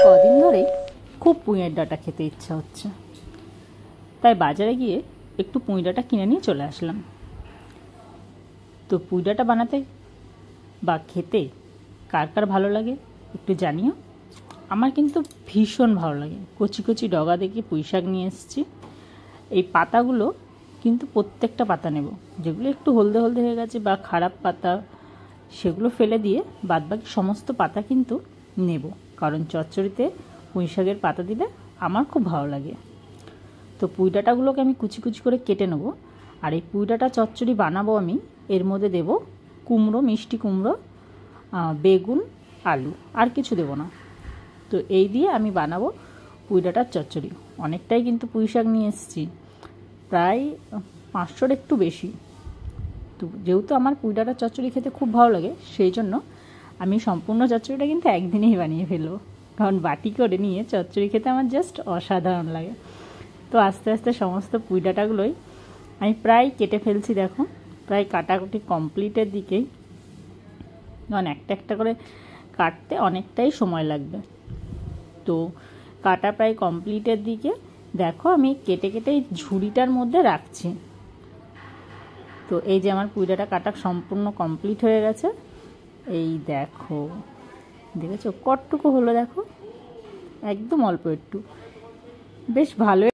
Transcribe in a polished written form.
কদিন ধরেই খুব পুঁইয়ের ডাঁটা খেতে ইচ্ছা হচ্ছে, তাই বাজারে গিয়ে একটু পুঁই ডাঁটা কিনে নিয়ে চলে আসলাম। তো পুঁই ডাঁটা বানাতে বা খেতে কার কার ভালো লাগে একটু জানিও। আমার কিন্তু ভীষণ ভালো লাগে। কচি কচি ডগা দেখে পুঁই শাক নিয়ে এসেছি। এই পাতাগুলো কিন্তু প্রত্যেকটা পাতা নেব, যেগুলো একটু হলদে হলদে হয়ে গেছে বা খারাপ পাতা সেগুলো ফেলে দিয়ে বাদবাকি সমস্ত পাতা কিন্তু নেব, কারণ চচ্চড়িতে পুঁই শাকের পাতা দিলে আমার খুব ভালো লাগে। তো পুঁই ডাঁটাগুলোকে আমি কুচি কুচি করে কেটে নেব। আর এই পুঁই ডাঁটা চচ্চড়ি বানাবো আমি, এর মধ্যে দেব কুমড়ো, মিষ্টি কুমড়ো, বেগুন, আলু, আর কিছু দেব না। তো এই দিয়ে আমি বানাবো পুঁই ডাঁটার চচ্চড়ি। অনেকটাই কিন্তু পুঁই শাক নিয়ে এসেছি, প্রায় 500-র একটু বেশি। তো যেহেতু আমার পুঁই ডাঁটার চচ্চড়ি খেতে খুব ভালো লাগে, সেই জন্য আমি সম্পূর্ণ চচ্চড়িটা কিন্তু একদিনেই বানিয়ে ফেলবো, কারণ বাটি করে নিয়ে চচ্চড়ি খেতে আমার জাস্ট অসাধারণ লাগে। তো আস্তে আস্তে সমস্ত পুঁই ডাঁটাগুলোই আমি প্রায় কেটে ফেলছি। দেখো, প্রায় কাটাকুটি কমপ্লিটের দিকেই, কারণ একটা একটা করে কাটতে অনেকটাই সময় লাগবে। তো কাটা প্রায় কমপ্লিটের দিকে। দেখো, আমি কেটে কেটে এই ঝুড়িটার মধ্যে রাখছি। তো এই যে আমার পুঁই ডাঁটা কাটা সম্পূর্ণ কমপ্লিট হয়ে গেছে। এই দেখো, দেখেছো কতটুকু হলো? দেখো, একদম অল্প একটু, বেশ ভালো।